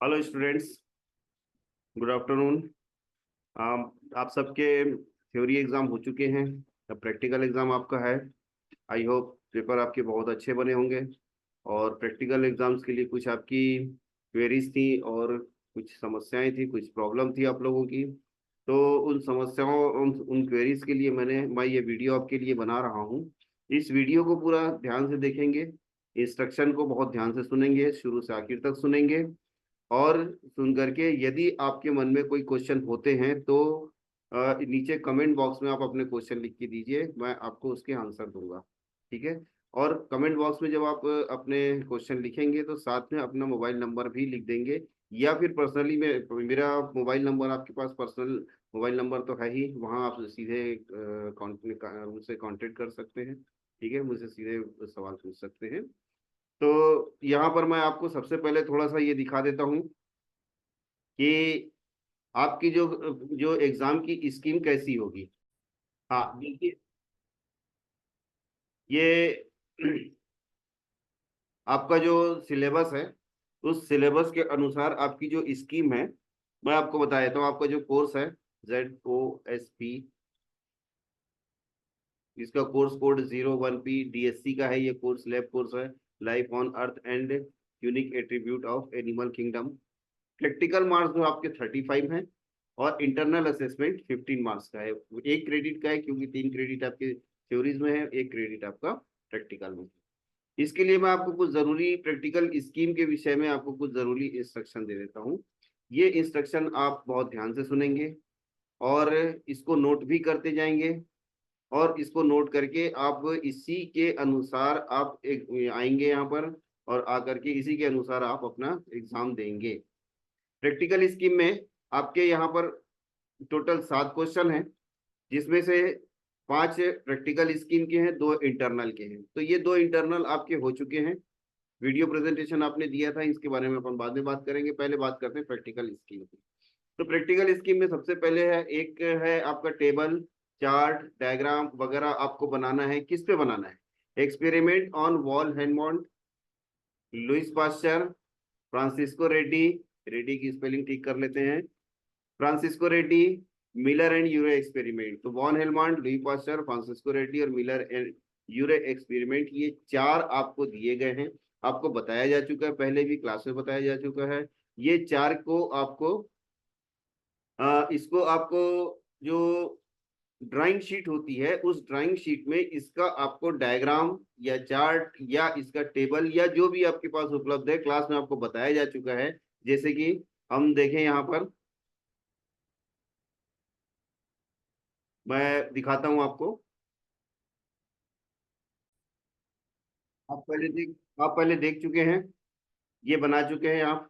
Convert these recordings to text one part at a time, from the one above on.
Hello students, good afternoon. आप सबके theory exam हो चुके हैं। अब प्रैक्टिकल एग्जाम आपका है। आई होप पेपर आपके बहुत अच्छे बने होंगे। और प्रैक्टिकल एग्जाम्स के लिए कुछ आपकी क्वेरीज थी और कुछ समस्याएं थी, कुछ प्रॉब्लम थी आप लोगों की। तो उन समस्याओं उन क्वेरीज के लिए मैं ये वीडियो आपके लिए बना रहा हूँ। इस वीडियो को पूरा ध्यान से देखेंगे, इंस्ट्रक्शन को बहुत ध्यान से सुनेंगे, शुरू से आखिर तक सुनेंगे। और सुन करके यदि आपके मन में कोई क्वेश्चन होते हैं तो नीचे कमेंट बॉक्स में आप अपने क्वेश्चन लिख के दीजिए, मैं आपको उसके आंसर दूंगा। ठीक है। और कमेंट बॉक्स में जब आप अपने क्वेश्चन लिखेंगे तो साथ में अपना मोबाइल नंबर भी लिख देंगे, या फिर पर्सनली में मेरा मोबाइल नंबर आपके पास पर्सनल मोबाइल नंबर तो है ही, वहाँ आप सीधे मुझसे कांटेक्ट कर सकते हैं। ठीक है, मुझसे सीधे सवाल पूछ सकते हैं। तो यहाँ पर मैं आपको सबसे पहले थोड़ा सा ये दिखा देता हूँ कि आपकी जो जो एग्जाम की स्कीम कैसी होगी। हाँ देखिए, ये आपका जो सिलेबस है, उस सिलेबस के अनुसार आपकी जो स्कीम है, मैं आपको बता देता हूँ। आपका जो कोर्स है ZOSP, इसका कोर्स कोड 01P DSC का है। ये कोर्स लैब कोर्स है, life on earth and unique attribute of animal kingdom. Practical marks जो आपके 35 हैं और इंटरनल असेसमेंट 15 मार्क्स का है। एक क्रेडिट का है क्योंकि 3 क्रेडिट आपके थ्योरीज में है, एक क्रेडिट आपका प्रैक्टिकल में है। इसके लिए मैं आपको कुछ जरूरी प्रैक्टिकल स्कीम के विषय में आपको कुछ जरूरी इंस्ट्रक्शन दे देता हूँ। ये इंस्ट्रक्शन आप बहुत ध्यान से सुनेंगे और इसको नोट भी करते जाएंगे। और इसको नोट करके आप इसी के अनुसार आप एक आएंगे यहाँ पर, और आकर के इसी के अनुसार आप अपना एग्जाम देंगे। प्रैक्टिकल स्कीम में आपके यहाँ पर टोटल 7 क्वेश्चन हैं, जिसमें से 5 प्रैक्टिकल स्कीम के हैं, 2 इंटरनल के हैं। तो ये 2 इंटरनल आपके हो चुके हैं। वीडियो प्रेजेंटेशन आपने दिया था, इसके बारे में अपन बाद में बात करेंगे। पहले बात करते हैं प्रैक्टिकल स्कीम की। तो प्रैक्टिकल स्कीम में सबसे पहले है, एक है आपका टेबल, चार्ट, डायग्राम वगैरह आपको बनाना है। किस पे बनाना है? Experiment on von Helmont, Louis Pasteur, Francisco Redi, Redi की स्पेलिंग ठीक कर लेते हैं, Francisco Redi, Miller and Urey experiment. तो von Helmont, Louis Pasteur, Francisco Redi और मिलर एंड यूरे एक्सपेरिमेंट, ये 4 आपको दिए गए हैं। आपको बताया जा चुका है, पहले भी क्लास में बताया जा चुका है। ये 4 को आपको इसको आपको जो ड्राइंग शीट होती है, उस ड्राइंग शीट में इसका आपको डायग्राम या चार्ट या इसका टेबल या जो भी आपके पास उपलब्ध है, क्लास में आपको बताया जा चुका है। जैसे कि हम देखें यहाँ पर, मैं दिखाता हूं आपको। आप पहले देख चुके हैं, ये बना चुके हैं आप।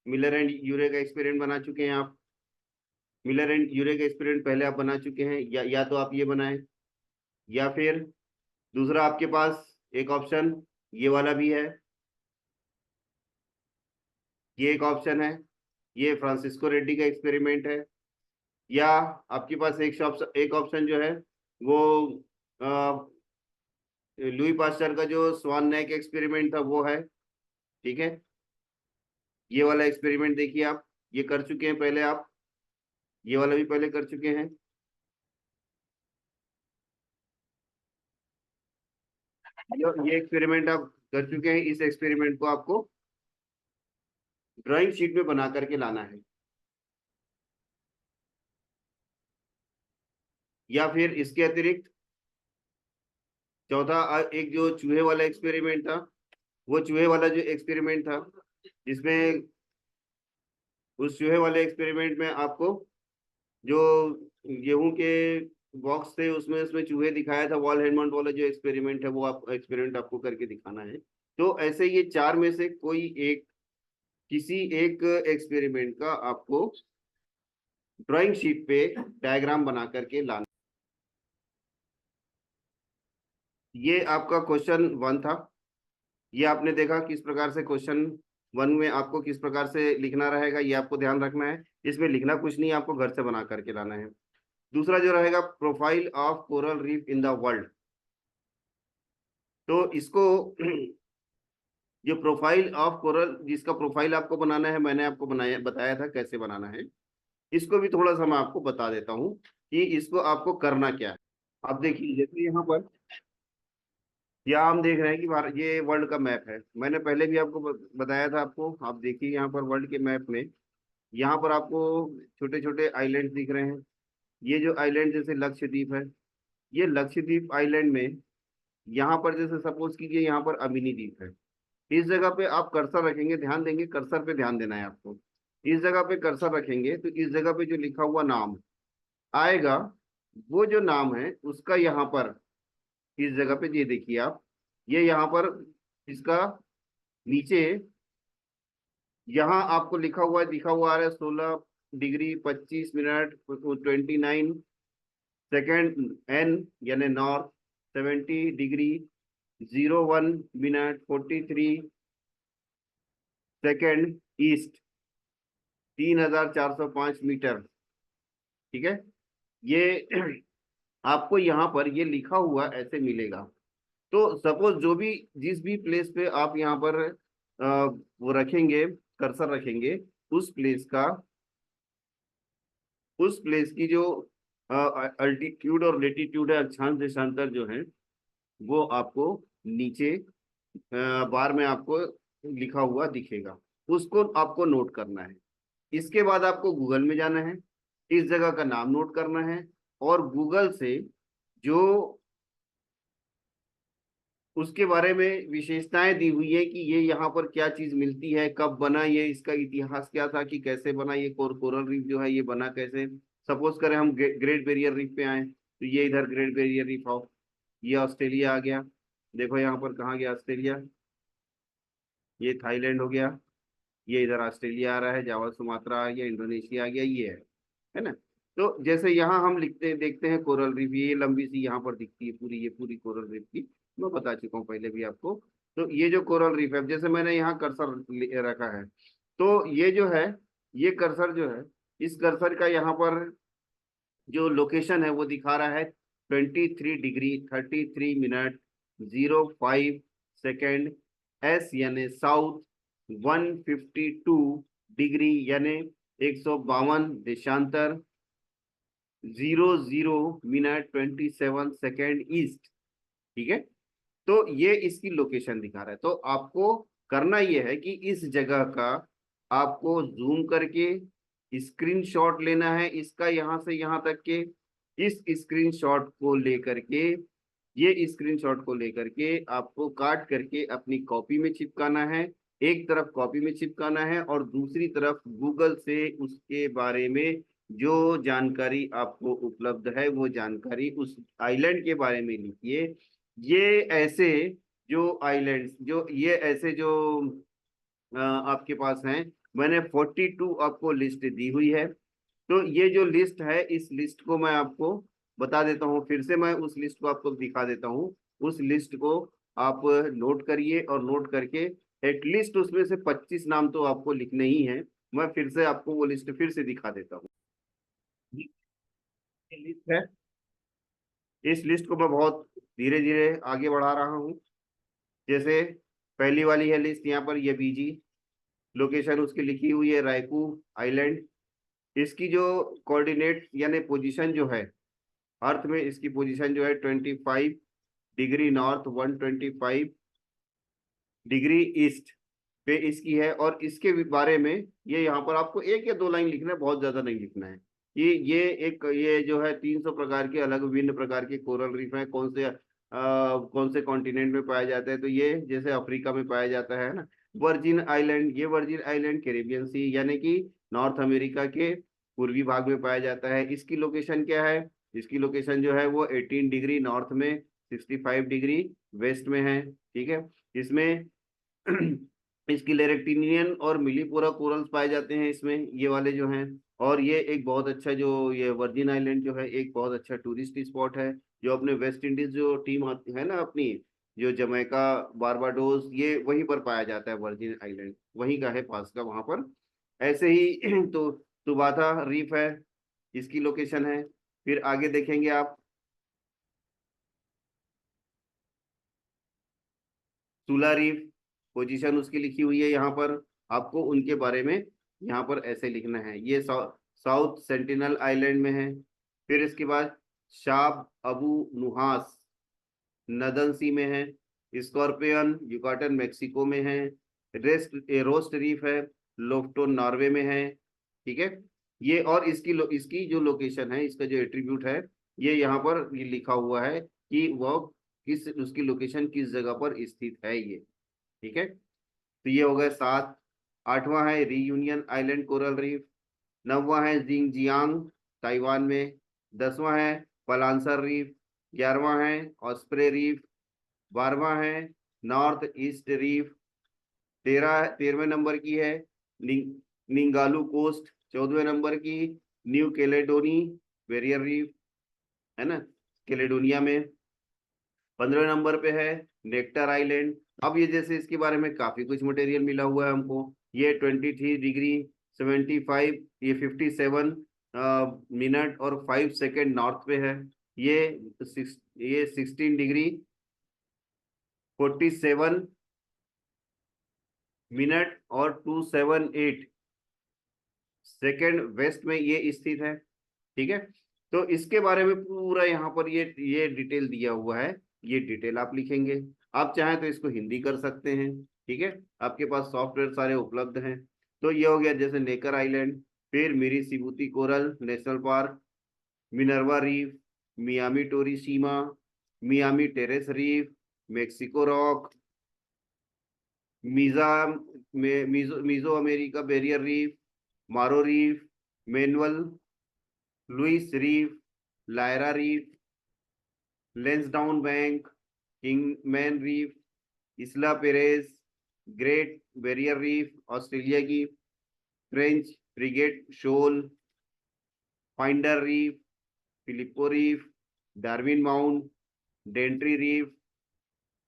मिलर एंड यूरे का एक्सपेरिमेंट बना चुके हैं आप। मिलर एंड यूरे का एक्सपेरिमेंट पहले आप बना चुके हैं, या तो आप ये बनाएं, या फिर दूसरा आपके पास एक ऑप्शन ये वाला भी है। ये एक ऑप्शन है, ये फ्रांसिस्को रेड्डी का एक्सपेरिमेंट है। या आपके पास एक ऑप्शन जो है वो लुई पास्चर का जो स्वान नेक एक्सपेरिमेंट था वो है। ठीक है, ये वाला एक्सपेरिमेंट देखिए आप, ये कर चुके हैं पहले आप, ये वाला भी पहले कर चुके हैं। ये एक्सपेरिमेंट आप कर चुके हैं। इस एक्सपेरिमेंट को आपको ड्राइंग शीट में बना करके लाना है। या फिर इसके अतिरिक्त चौथा एक जो चूहे वाला एक्सपेरिमेंट था, वो चूहे वाला जो एक्सपेरिमेंट था, जिसमें उस चूहे वाले एक्सपेरिमेंट में आपको जो गेहूं के बॉक्स थे उसमें उसमें चूहे दिखाया था, वॉल हेडमाउंट वाला जो एक्सपेरिमेंट है वो आप एक्सपेरिमेंट आपको करके दिखाना है। तो ऐसे ये 4 में से कोई एक, किसी एक एक्सपेरिमेंट का आपको ड्राइंग शीट पे डायग्राम बना करके लाना। ये आपका क्वेश्चन 1 था। ये आपने देखा किस प्रकार से क्वेश्चन 1 में आपको किस प्रकार से लिखना रहेगा, ये आपको ध्यान रखना है। इसमें लिखना कुछ नहीं, आपको घर से बना करके लाना है। दूसरा जो रहेगा, profile of coral reef in the world. तो इसको जो प्रोफाइल ऑफ कोरल, जिसका प्रोफाइल आपको बनाना है, मैंने आपको बताया था कैसे बनाना है। इसको भी थोड़ा सा मैं आपको बता देता हूँ कि इसको आपको करना क्या है। आप देखिए, जैसे यहाँ पर यहाँ हम देख रहे हैं कि ये वर्ल्ड का मैप है। मैंने पहले भी आपको बताया था आपको। आप देखिए यहाँ पर वर्ल्ड के मैप में, यहाँ पर आपको छोटे छोटे आइलैंड दिख रहे हैं। ये जो आइलैंड जैसे लक्षद्वीप है, ये लक्षद्वीप आइलैंड में यहाँ पर जैसे सपोज कीजिए यहाँ पर अमिनी द्वीप है। इस जगह पे आप कर्सर रखेंगे, ध्यान देंगे, कर्सर पे ध्यान देना है आपको। इस जगह पे कर्सर रखेंगे तो इस जगह पे जो लिखा हुआ नाम आएगा, वो जो नाम है उसका यहाँ पर इस जगह पे ये देखिए आप, ये यहाँ पर इसका नीचे यहाँ आपको लिखा हुआ आ रहा है 16 डिग्री 25 मिनट 29 सेकेंड एन, यानी north, 70 degree 01 minute 43 second east, 3405 metre. ठीक है, ये आपको यहाँ पर ये लिखा हुआ ऐसे मिलेगा। तो सपोज जो भी, जिस भी प्लेस पे आप यहाँ पर वो रखेंगे, कर्सर रखेंगे, उस प्लेस का, उस प्लेस की जो अल्टीट्यूड और लेटीट्यूड है, अक्षांश देशांतर जो है, वो आपको नीचे बार में आपको लिखा हुआ दिखेगा। उसको आपको नोट करना है। इसके बाद आपको गूगल में जाना है, इस जगह का नाम नोट करना है, और गूगल से जो उसके बारे में विशेषताएं दी हुई है कि ये यहाँ पर क्या चीज मिलती है, कब बना ये, इसका इतिहास क्या था, कि कैसे बना ये कोरल रीफ जो है, ये बना कैसे। सपोज करें हम ग्रेट बैरियर रीफ पे आए, तो ये इधर ग्रेट बैरियर रीफ आओ, ये ऑस्ट्रेलिया आ गया। देखो यहाँ पर कहाँ गया ऑस्ट्रेलिया, ये थाईलैंड हो गया, ये इधर ऑस्ट्रेलिया आ रहा है, जावा सुमात्रा आ गया, इंडोनेशिया आ गया, ये है ना। तो जैसे यहाँ हम लिखते देखते हैं कोरल रीफ, ये लंबी सी यहाँ पर दिखती है पूरी, ये पूरी कोरल रीफ की मैं बता चुका हूँ पहले भी आपको। तो ये जो कोरल रीफ है, जैसे मैंने यहाँ कर्सर रखा है, तो ये जो है, ये कर्सर जो है, इस कर्सर का यहाँ पर जो लोकेशन है वो दिखा रहा है 23 डिग्री 33 मिनट 05 सेकेंड एस, यानी साउथ, 152 डिग्री यानी 152 देशांतर, 00 मिनट 27 सेकेंड ईस्ट। ठीक है, तो ये इसकी लोकेशन दिखा रहा है। तो आपको करना ये है कि इस जगह का आपको जूम करके स्क्रीनशॉट लेना है, इसका यहाँ से यहाँ तक के, इस स्क्रीनशॉट को लेकर के, ये स्क्रीनशॉट को लेकर के आपको काट करके अपनी कॉपी में चिपकाना है। एक तरफ कॉपी में चिपकाना है और दूसरी तरफ गूगल से उसके बारे में जो जानकारी आपको उपलब्ध है, वो जानकारी उस आइलैंड के बारे में लिखिए। ये ऐसे जो आइलैंड्स, जो ये ऐसे जो आपके पास हैं, मैंने 42 आपको लिस्ट दी हुई है। तो ये जो लिस्ट है, इस लिस्ट को मैं आपको बता देता हूँ, फिर से मैं उस लिस्ट को आपको दिखा देता हूँ। उस लिस्ट को आप नोट करिए, और नोट करके एटलीस्ट उसमें से 25 नाम तो आपको लिखने ही हैं। मैं फिर से आपको वो लिस्ट फिर से दिखा देता हूँ। ये लिस्ट है, इस लिस्ट को मैं बहुत धीरे धीरे आगे बढ़ा रहा हूँ। जैसे पहली वाली है लिस्ट, यहाँ पर ये बीजी, लोकेशन उसकी लिखी हुई है रायकू आइलैंड। इसकी जो कोऑर्डिनेट यानी पोजीशन जो है अर्थ में, इसकी पोजीशन जो है 25 डिग्री नॉर्थ 125 डिग्री ईस्ट पे इसकी है। और इसके बारे में ये यहाँ पर आपको एक या दो लाइन लिखना है, बहुत ज्यादा नहीं लिखना है। ये एक, ये जो है 300 प्रकार के अलग विभिन्न प्रकार के कोरल रीफ हैं। कौन से कॉन्टिनेंट में पाया जाता है, तो ये जैसे अफ्रीका में पाया जाता है ना। वर्जिन आइलैंड, ये वर्जिन आइलैंड कैरेबियन सी यानी कि नॉर्थ अमेरिका के पूर्वी भाग में पाया जाता है। इसकी लोकेशन क्या है, इसकी लोकेशन जो है वो 18 डिग्री नॉर्थ में, 65 डिग्री वेस्ट में है। ठीक है, इसमें इसकी लेरेक्टिनियन और मिलीपोरा कोरल्स पाए जाते हैं इसमें, ये वाले जो हैं। और ये एक बहुत अच्छा, जो ये वर्जिन आइलैंड जो है, एक बहुत अच्छा टूरिस्ट स्पॉट है। जो अपने वेस्ट इंडीज जो टीम आती है ना अपनी, जो जमैका, बारबाडोस, ये वहीं पर पाया जाता है। वर्जिन आइलैंड वहीं का है, पास का, वहां पर। ऐसे ही तो तुबाथा रीफ है, इसकी लोकेशन है। फिर आगे देखेंगे आप, सुला रीफ, पोजीशन उसकी लिखी हुई है यहाँ पर, आपको उनके बारे में यहाँ पर ऐसे लिखना है। ये साउथ सेंटिनल आइलैंड में है। फिर इसके बाद शाब अबू नुहास नदन सी में है। स्कॉर्पियन युकाटन मेक्सिको में है। रोस्ट रीफ है लोफ्टोन नॉर्वे में है। ठीक है, ये और इसकी जो लोकेशन है, इसका जो एट्रीब्यूट है, ये यहाँ पर ये लिखा हुआ है कि वो किस उसकी लोकेशन किस जगह पर स्थित है ये। ठीक है, तो ये हो गए 7। 8वां है रीयूनियन आइलैंड कोरल रीफ। 9वां है जिंगजियांग ताइवान में। 10वां है पलांसर रीफ। 11वां है ऑस्प्रे रीफ। 12वां है नॉर्थ ईस्ट रीफ। 13वें नंबर की है निंगालू कोस्ट। 14वें नंबर की न्यू कैलेडोनी बैरियर रीफ, है ना, कैलेडोनिया में। 15वें नंबर पे है नेक्टर आइलैंड। अब ये जैसे इसके बारे में काफी कुछ मटेरियल मिला हुआ है हमको। ये 23 डिग्री 75, ये 57 मिनट और 5 सेकेंड नॉर्थ पे है। ये 16 डिग्री 47 मिनट और 278 सेकेंड वेस्ट में ये स्थित है। ठीक है, तो इसके बारे में पूरा यहाँ पर ये डिटेल दिया हुआ है। ये डिटेल आप लिखेंगे। आप चाहें तो इसको हिंदी कर सकते हैं। ठीक है, आपके पास सॉफ्टवेयर सारे उपलब्ध हैं। तो ये हो गया जैसे नेकर आइलैंड। फिर Miri Sibuti Coral National Park, Minerva Reef, Miami Torishima, Miami Terrace Reef, Mexico Rock, मीजा Meso America Barrier Reef, Maro Reef, Manuel Luis Reef, Lyra Reef, Lansdowne Bank, Kingman Reef, Isla Perez, Great Barrier Reef Australia की, French Frigate Shoal, Finder Reef, Filippo Reef, Darwin Mount, Daintree Reef,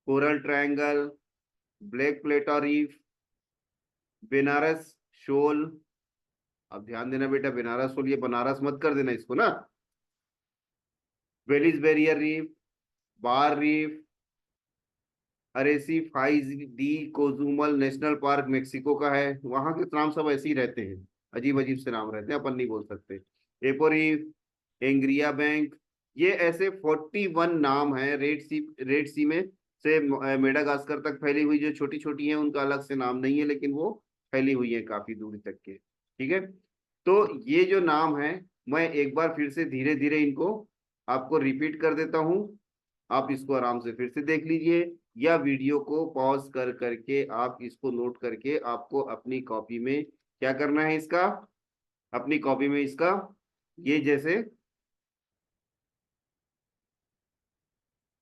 Coral Triangle, Black Plata Reef, Benares Shoal. अब ध्यान देना बेटा, बेनारस शोल, ये बनारस मत कर देना इसको ना। Belize Barrier Reef, Bar Reef, Arrecifes de Cozumel National Park Mexico का है। वहां के नाम सब ऐसे ही रहते हैं, अजीब अजीब से नाम रहते हैं, अपन नहीं बोल सकते। एपो रीफ, एंग्रिया बैंक, ये ऐसे 41 नाम है। रेड सी में से मेडागास्कर तक फैली हुई जो छोटी छोटी है, उनका अलग से नाम नहीं है, लेकिन वो फैली हुई है काफी दूरी तक के। ठीक है, तो ये जो नाम है, मैं एक बार फिर से धीरे धीरे इनको आपको रिपीट कर देता हूँ। आप इसको आराम से फिर से देख लीजिए, या वीडियो को पॉज कर करके आप इसको नोट करके आपको अपनी कॉपी में क्या करना है, इसका अपनी कॉपी में इसका ये जैसे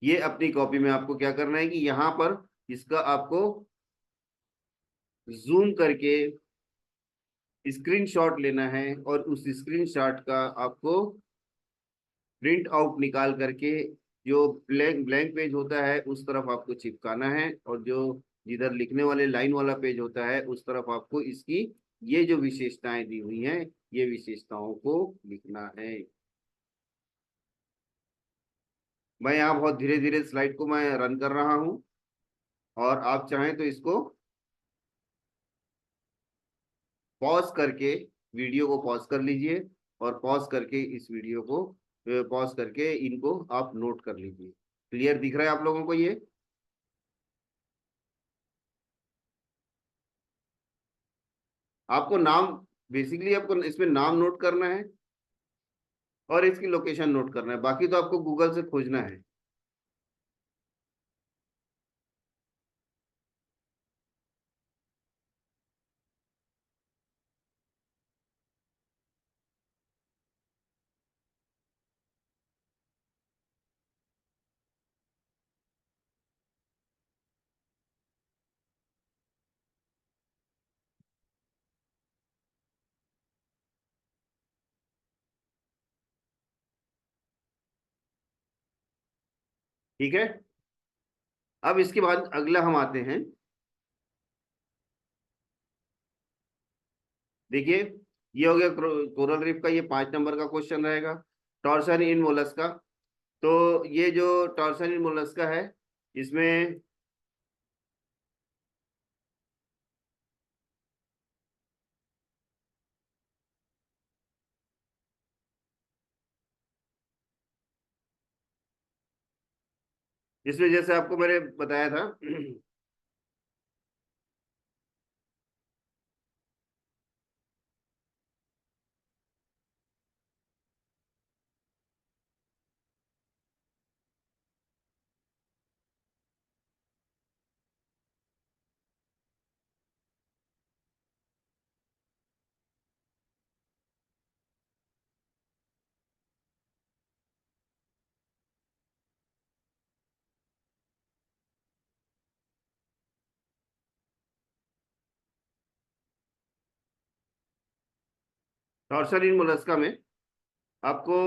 ये अपनी कॉपी में आपको क्या करना है कि यहाँ पर इसका आपको जूम करके स्क्रीनशॉट लेना है, और उस स्क्रीनशॉट का आपको प्रिंट आउट निकाल करके जो ब्लैंक ब्लैंक पेज होता है उस तरफ आपको चिपकाना है, और जो जिधर लिखने वाले लाइन वाला पेज होता है उस तरफ आपको इसकी ये जो विशेषताएं दी हुई हैं, ये विशेषताओं को लिखना है। मैं यहाँ बहुत धीरे धीरे स्लाइड को मैं रन कर रहा हूँ, और आप चाहें तो इसको पॉज करके वीडियो को पॉज कर लीजिए, और पॉज करके इस वीडियो को पॉज करके इनको आप नोट कर लीजिए। क्लियर दिख रहा है आप लोगों को ये? आपको नाम, बेसिकली आपको इसमें नाम नोट करना है और इसकी लोकेशन नोट करना है, बाकी तो आपको गूगल से खोजना है। ठीक है, अब इसके बाद अगला हम आते हैं। देखिए, ये हो गया कोरल रीफ का, ये 5 नंबर का क्वेश्चन रहेगा। टॉर्सन इन मोलस्का, तो ये जो टॉर्सन इन मोलस्का है, इसमें इसमें जैसे आपको मैंने बताया था टॉर्सल इन मोलस्का में आपको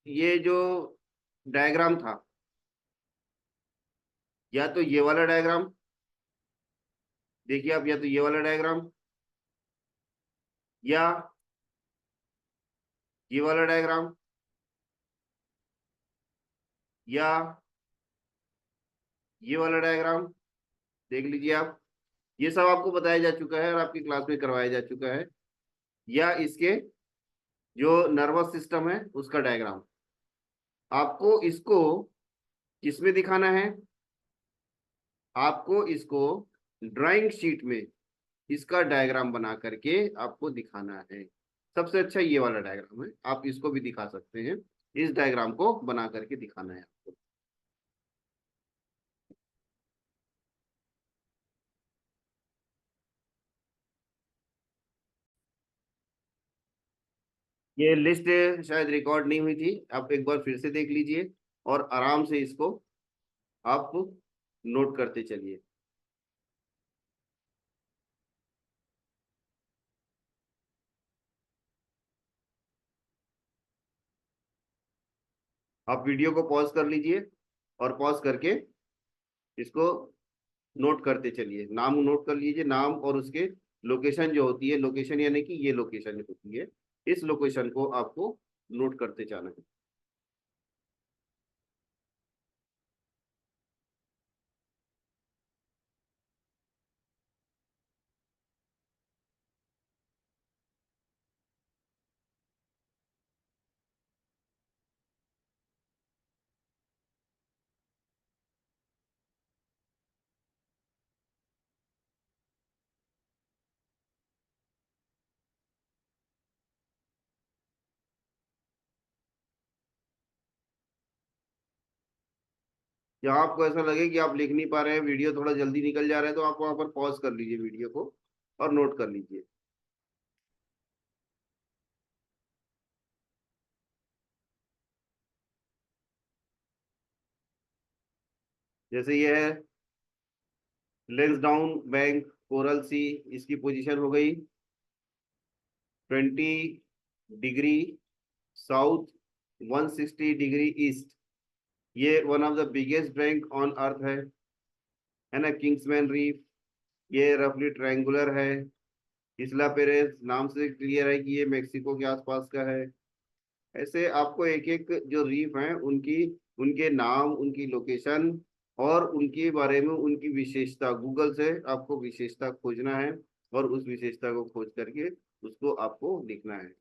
ये जो डायग्राम था, या तो ये वाला डायग्राम देखिए आप, या तो ये वाला डायग्राम, या ये वाला डायग्राम, या ये वाला डायग्राम देख लीजिए आप। ये सब आपको बताया जा चुका है और आपकी क्लास में करवाया जा चुका है। या इसके जो नर्वस सिस्टम है उसका डायग्राम, आपको इसको किसमें दिखाना है? आपको इसको ड्राइंग शीट में इसका डायग्राम बना करके आपको दिखाना है। सबसे अच्छा ये वाला डायग्राम है, आप इसको भी दिखा सकते हैं। इस डायग्राम को बना करके दिखाना है आपको। ये लिस्ट शायद रिकॉर्ड नहीं हुई थी, आप एक बार फिर से देख लीजिए और आराम से इसको आप नोट करते चलिए। आप वीडियो को पॉज कर लीजिए और पॉज करके इसको नोट करते चलिए। नाम नोट कर लीजिए, नाम और उसके लोकेशन जो होती है, लोकेशन यानी कि ये लोकेशन होती है, इस लोकेशन को आपको नोट करते जाना है। या आपको ऐसा लगे कि आप लिख नहीं पा रहे हैं, वीडियो थोड़ा जल्दी निकल जा रहा है, तो आप वहां पर पॉज कर लीजिए वीडियो को और नोट कर लीजिए। जैसे ये है लेंस डाउन बैंक कोरल सी, इसकी पोजीशन हो गई 20 डिग्री साउथ, 160 डिग्री ईस्ट। ये one of the biggest bank on earth है ना, किंग्समैन रीफ। ये रफली ट्रायंगुलर है। इसला पेरेस नाम से क्लियर है कि ये मेक्सिको के आसपास का है। ऐसे आपको एक एक जो रीफ हैं उनकी, उनके नाम, उनकी लोकेशन और उनके बारे में उनकी विशेषता, गूगल से आपको विशेषता खोजना है और उस विशेषता को खोज करके उसको आपको लिखना है।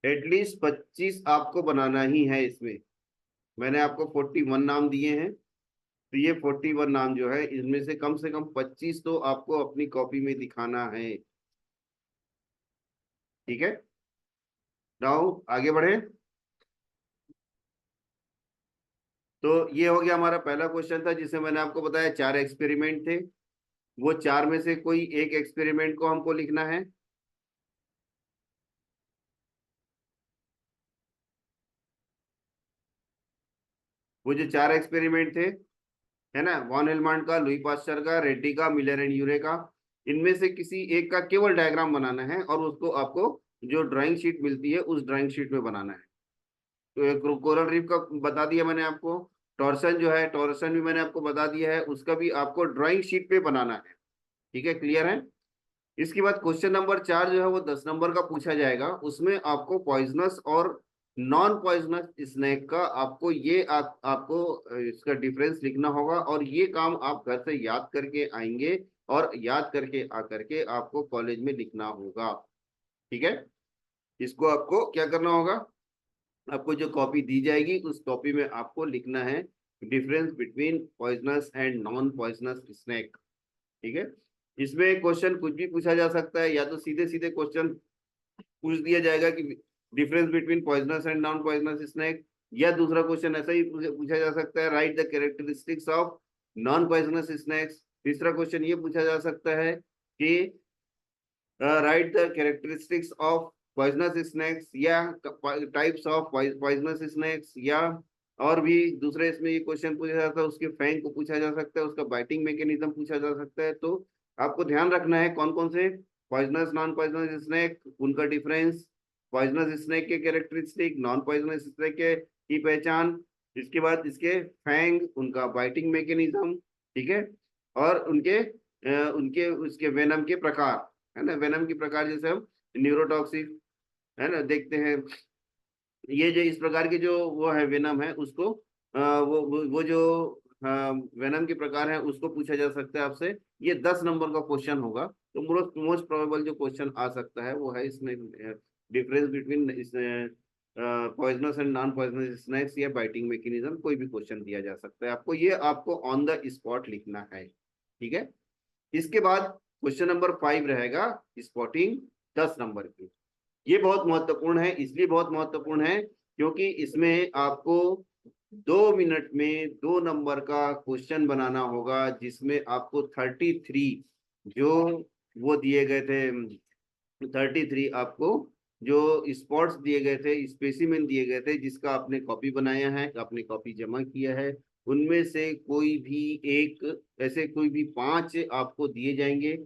एटलीस्ट 25 आपको बनाना ही है इसमें। मैंने आपको 41 नाम दिए हैं, तो ये 41 नाम जो है इनमें से कम 25 तो आपको अपनी कॉपी में दिखाना है। ठीक है, नाउ आगे बढ़े। तो ये हो गया हमारा पहला क्वेश्चन था, जिसे मैंने आपको बताया 4 एक्सपेरिमेंट थे। वो 4 में से कोई एक एक्सपेरिमेंट को हमको लिखना है। वो जो 4 एक्सपेरिमेंट थे, है ना, वॉन हेलमान का, लुई पास्चर का, रेड्डी का, मिलर एंड यूरे का, इनमें से किसी एक का केवल डायग्राम बनाना है और उसको आपको जो ड्राइंग शीट मिलती है उस ड्राइंग शीट में बनाना है। तो एक कोरल रीफ का बता दिया मैंने आपको। टॉर्सन जो है, टॉर्सन भी मैंने आपको बता दिया है, उसका भी आपको ड्राइंग शीट पे बनाना है। ठीक है, क्लियर है। इसके बाद क्वेश्चन नंबर 4 जो है वो 10 नंबर का पूछा जाएगा। उसमें आपको पॉइजनस और नॉन पॉइजनस स्नैक का आपको ये आपको इसका डिफरेंस लिखना होगा, और ये काम आप घर से याद करके आएंगे और याद करके आकर के आपको कॉलेज में लिखना होगा। ठीक है, इसको आपको क्या करना होगा, आपको जो कॉपी दी जाएगी उस कॉपी में आपको लिखना है difference between poisonous and non poisonous snake. ठीक है, इसमें क्वेश्चन कुछ भी पूछा जा सकता है, या तो सीधे सीधे क्वेश्चन पूछ दिया जाएगा कि difference between poisonous and non poisonous snake, या दूसरा क्वेश्चन ऐसा ही पूछा जा सकता है, right the characteristics of non poisonous snacks. तीसरा क्वेश्चन ये पूछा जा सकता है कि right the characteristics of poisonous snacks, या टाइप्स ऑफ पॉइजनस स्नैक्स, या और भी दूसरे इसमें ये क्वेश्चन पूछा जाता है, उसके फैंग को पूछा जा सकता है, उसका बाइटिंग मैकेनिज्म पूछा जा सकता है। तो आपको ध्यान रखना है कौन कौन से पॉइजनस नॉन पॉइजनस स्नैक, उनका डिफरेंस, पॉइजनस स्नैक के कैरेक्टरिस्टिक, नॉन पॉइजनस स्नैक के की पहचान, इसके बाद इसके फैंग, उनका बाइटिंग मैकेनिज्म, ठीक है, और उनके उसके वेनम के प्रकार, है ना, वेनम के प्रकार, जैसे हम न्यूरोटॉक्सिक, है ना, देखते हैं, ये जो इस प्रकार के जो वो है वेनम है उसको वो जो वेनम के प्रकार है उसको पूछा जा सकता है आपसे। ये 10 नंबर का क्वेश्चन होगा। तो मोस्ट प्रोबेबल जो क्वेश्चन आ सकता है वो है इसमें डिफरेंस बिटवीन इस poisonous and non poisonous snacks, या बाइटिंग मैकेनिज्म, कोई भी क्वेश्चन दिया जा सकता है आपको, ये आपको ऑन द स्पॉट लिखना है। ठीक है, इसके बाद क्वेश्चन नंबर 5 रहेगा स्पॉटिंग, 10 नंबर की। ये बहुत महत्वपूर्ण है, इसलिए बहुत महत्वपूर्ण है क्योंकि इसमें आपको 2 मिनट में 2 नंबर का क्वेश्चन बनाना होगा, जिसमें आपको 33 जो वो दिए गए थे, 33 आपको जो स्पॉट्स दिए गए थे, स्पेसिमेन दिए गए थे, जिसका आपने कॉपी बनाया है, आपने कॉपी जमा किया है, उनमें से कोई भी एक, ऐसे कोई भी 5 आपको दिए जाएंगे,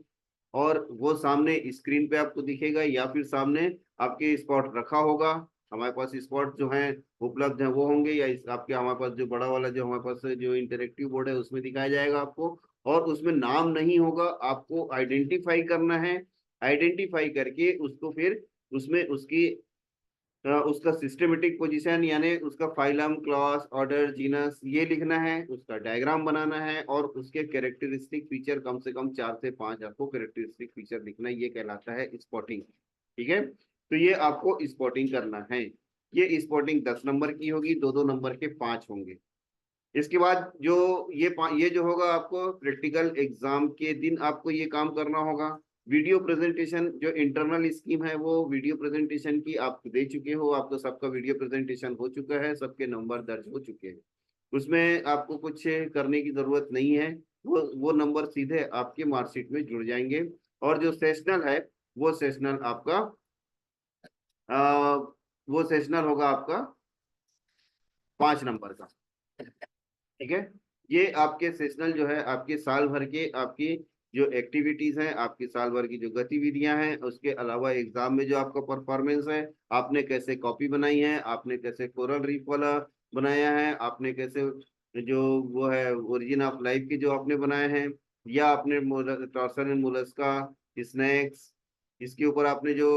और वो सामने स्क्रीन पे आपको दिखेगा, या फिर सामने आपके स्पॉट रखा होगा। हमारे पास स्पॉट जो है उपलब्ध है वो होंगे, या आपके हमारे पास जो बड़ा वाला जो हमारे पास जो इंटरेक्टिव बोर्ड है उसमें दिखाया जाएगा आपको, और उसमें नाम नहीं होगा, आपको आइडेंटिफाई करना है। आइडेंटिफाई करके उसको फिर उसमें उसका सिस्टमेटिक पोजीशन, यानी उसका फाइलम, क्लॉस, ऑर्डर, जीनस, ये लिखना है, उसका डायग्राम बनाना है, और उसके कैरेक्टरिस्टिक फीचर कम से कम 4 से 5 आपको कैरेक्टरिस्टिक फीचर लिखना है। ये कहलाता है स्पॉटिंग। ठीक है, तो ये आपको स्पॉटिंग करना है। ये स्पॉटिंग 10 नंबर की होगी, 2-2 नंबर के 5 होंगे। इसके बाद जो ये जो होगा, आपको प्रैक्टिकल एग्जाम के दिन आपको ये काम करना होगा। वीडियो प्रेजेंटेशन, जो इंटरनल स्कीम है वो वीडियो प्रेजेंटेशन की आप दे चुके हो, आपको सबका वीडियो प्रेजेंटेशन हो चुका है, सबके नंबर दर्ज हो चुके हैं, उसमें आपको कुछ करने की जरूरत नहीं है। वो नंबर सीधे आपके मार्कशीट में जुड़ जाएंगे। और जो सेशनल है वो सेशनल आपका आ, वो सेशनल होगा आपका 5 नंबर का। ठीक है, ये आपके सेशनल जो है आपके साल भर के आपकी जो एक्टिविटीज हैं, आपकी साल भर की जो गतिविधियां हैं, उसके अलावा एग्जाम में जो आपका परफॉर्मेंस है, आपने कैसे कॉपी बनाई है, आपने कैसे कोरल रीफ वाला बनाया है, आपने कैसे जो वो है ओरिजिन ऑफ लाइफ के जो आपने बनाए हैं, या आपने टॉर्सन एंड मोलस्का स्नैक्स, इसके ऊपर आपने जो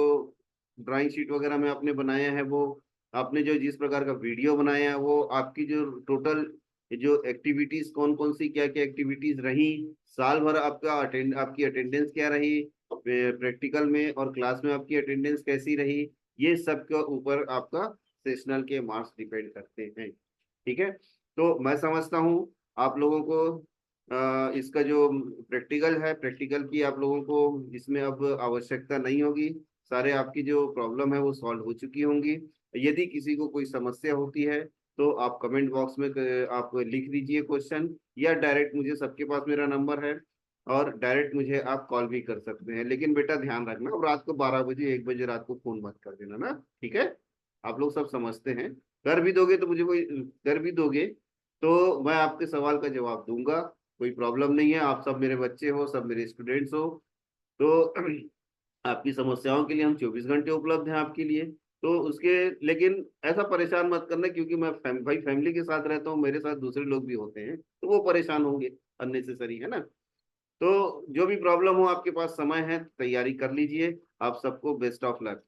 ड्राइंग शीट वगैरह में आपने बनाया है, वो आपने जो जिस प्रकार का वीडियो बनाया है, वो आपकी जो टोटल जो एक्टिविटीज कौन कौन सी क्या क्या एक्टिविटीज रही, साल भर आपकी अटेंडेंस क्या रही, प्रैक्टिकल में और क्लास में आपकी अटेंडेंस कैसी रही, ये सब के ऊपर आपका सेशनल के मार्क्स डिपेंड करते हैं। ठीक है, तो मैं समझता हूँ आप लोगों को इसका जो प्रैक्टिकल है, प्रैक्टिकल की आप लोगों को इसमें अब आवश्यकता नहीं होगी, सारे आपकी जो प्रॉब्लम है वो सॉल्व हो चुकी होंगी। यदि किसी को कोई समस्या होती है तो आप कमेंट बॉक्स में आप लिख दीजिए क्वेश्चन, या डायरेक्ट मुझे, सबके पास मेरा नंबर है, और डायरेक्ट मुझे आप कॉल भी कर सकते हैं। लेकिन बेटा ध्यान रखना, अब रात को 12 बजे 1 बजे रात को फोन मत कर देना ना, ठीक है, आप लोग सब समझते हैं। कर भी दोगे तो मुझे कोई, कर भी दोगे तो मैं आपके सवाल का जवाब दूंगा, कोई प्रॉब्लम नहीं है। आप सब मेरे बच्चे हो, सब मेरे स्टूडेंट्स हो, तो आपकी समस्याओं के लिए हम 24 घंटे उपलब्ध हैं आपके लिए। तो उसके, लेकिन ऐसा परेशान मत करना, क्योंकि मैं भाई फैमिली के साथ रहता हूँ, मेरे साथ दूसरे लोग भी होते हैं, तो वो परेशान होंगे अननेसेसरी, है ना। तो जो भी प्रॉब्लम हो, आपके पास समय है, तैयारी कर लीजिए। आप सबको बेस्ट ऑफ लक।